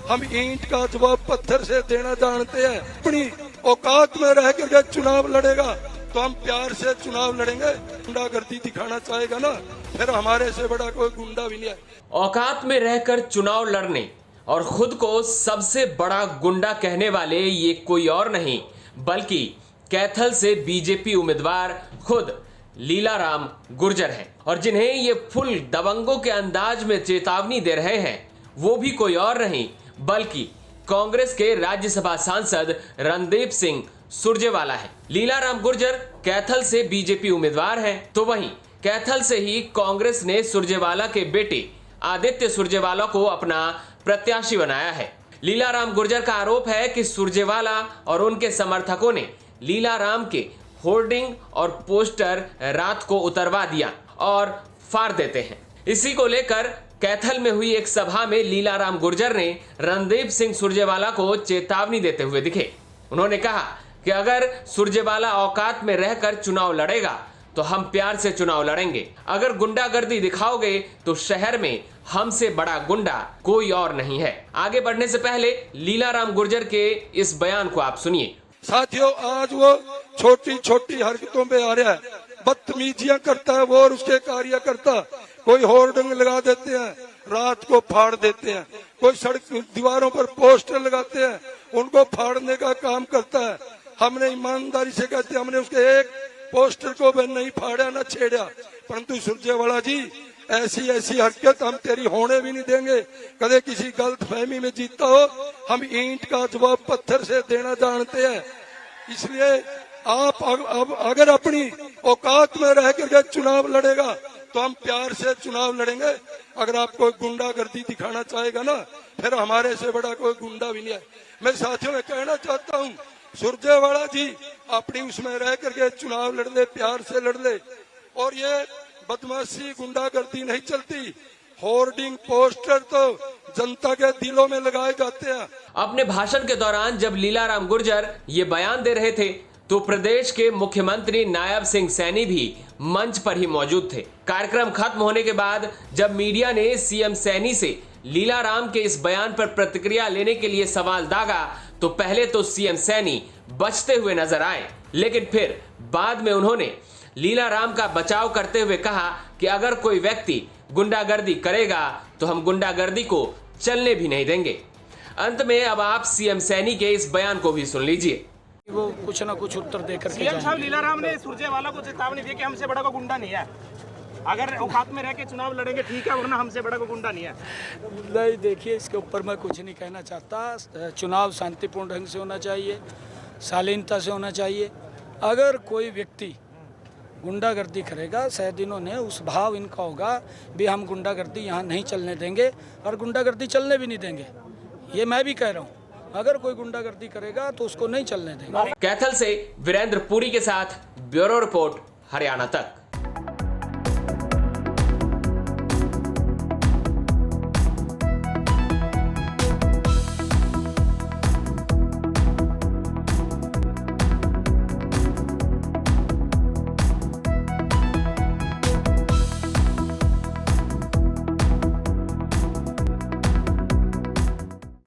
हम ईंट का जवाब पत्थर से देना जानते हैं। अपनी औकात में रह करके चुनाव लड़ेगा तो हम प्यार से चुनाव लड़ेंगे। गुंडागर्दी दिखाना चाहेगा ना, फिर हमारे से बड़ा कोई गुंडा भी नहीं है। औकात में रहकर चुनाव लड़ने और खुद को सबसे बड़ा गुंडा कहने वाले ये कोई और नहीं बल्कि कैथल से बीजेपी उम्मीदवार खुद लीलाराम गुर्जर हैं और जिन्हें ये फुल दबंगों के अंदाज में चेतावनी दे रहे हैं वो भी कोई और नहीं बल्कि कांग्रेस के राज्यसभा सांसद रणदीप सिंह सुरजेवाला है। लीलाराम गुर्जर कैथल से बीजेपी उम्मीदवार हैं तो वहीं कैथल से ही कांग्रेस ने सुरजेवाला के बेटे आदित्य सुरजेवाला को अपना प्रत्याशी बनाया है। लीलाराम गुर्जर का आरोप है कि सुरजेवाला और उनके समर्थकों ने लीलाराम के होर्डिंग और पोस्टर रात को उतरवा दिया और फाड़ देते हैं। इसी को लेकर कैथल में हुई एक सभा में लीलाराम गुर्जर ने रणदीप सिंह सुरजेवाला को चेतावनी देते हुए दिखे। उन्होंने कहा कि अगर सुरजेवाला औकात में रहकर चुनाव लड़ेगा तो हम प्यार से चुनाव लड़ेंगे। अगर गुंडागर्दी दिखाओगे तो शहर में हमसे बड़ा गुंडा कोई और नहीं है। आगे बढ़ने से पहले लीलाराम गुर्जर के इस बयान को आप सुनिए। साथियों, आज वो छोटी छोटी हरकतों पे आ रहा है, बदतमीजियां करता है वो और उसके कार्यकर्ता। कोई होर्डिंग लगा देते हैं, रात को फाड़ देते हैं, कोई सड़क दीवारों पर पोस्टर लगाते हैं, उनको फाड़ने का काम करता है। हमने ईमानदारी से कहते हैं, हमने उसके एक पोस्टर को भी नहीं फाड़ा न छेड़ा, परंतु सुरजेवाला जी ऐसी ऐसी हरकत हम तेरी होने भी नहीं देंगे। कदे किसी गलत फहमी में जीता हो, हम ईंट का जवाब पत्थर से देना जानते हैं। इसलिए आप अब अगर अपनी औकात में रह करके चुनाव लड़ेगा तो हम प्यार से चुनाव लड़ेंगे। अगर आप कोई गुंडागर्दी दिखाना चाहेगा ना, फिर हमारे से बड़ा कोई गुंडा भी नहीं है। मैं साथियों में कहना चाहता हूँ, सुरजेवाला जी अपनी उसमें रह करके चुनाव लड़ ले, प्यार से लड़ ले। और ये बदमाशी गुंडागर्दी नहीं चलती। होर्डिंग पोस्टर तो जनता के दिलों में लगाए जाते हैं। अपने भाषण के दौरान जब लीलाराम गुर्जर ये बयान दे रहे थे तो प्रदेश के मुख्यमंत्री नायब सिंह सैनी भी मंच पर ही मौजूद थे। कार्यक्रम खत्म होने के बाद जब मीडिया ने सीएम सैनी से लीलाराम के इस बयान पर प्रतिक्रिया लेने के लिए सवाल दागा तो पहले तो सीएम सैनी बचते हुए नजर आए, लेकिन फिर बाद में उन्होंने लीलाराम का बचाव करते हुए कहा कि अगर कोई व्यक्ति गुंडागर्दी करेगा तो हम गुंडागर्दी को चलने भी नहीं देंगे। अंत में अब आप सीएम सैनी के इस बयान को भी सुन लीजिए। वो कुछ ना कुछ उत्तर देकर सीएम साहब, लीलाराम ने सुरजेवाला को चेतावनी दी कि हमसे बड़ा को गुंडा नहीं है। अगर औकात में रह के चुनाव लड़ेंगे ठीक है, वरना हमसे बड़ा को गुंडा नहीं है। नहीं, देखिए इसके ऊपर मैं कुछ नहीं कहना चाहता। चुनाव शांतिपूर्ण ढंग से होना चाहिए, शालीनता से होना चाहिए। अगर कोई व्यक्ति गुंडागर्दी करेगा, शायद इन्होंने उस भाव इनका होगा भी हम गुंडागर्दी यहाँ नहीं चलने देंगे और गुंडागर्दी चलने भी नहीं देंगे। ये मैं भी कह रहा हूँ, अगर कोई गुंडागर्दी करेगा तो उसको नहीं चलने देंगे। कैथल से वीरेंद्र पुरी के साथ ब्यूरो रिपोर्ट, हरियाणा तक।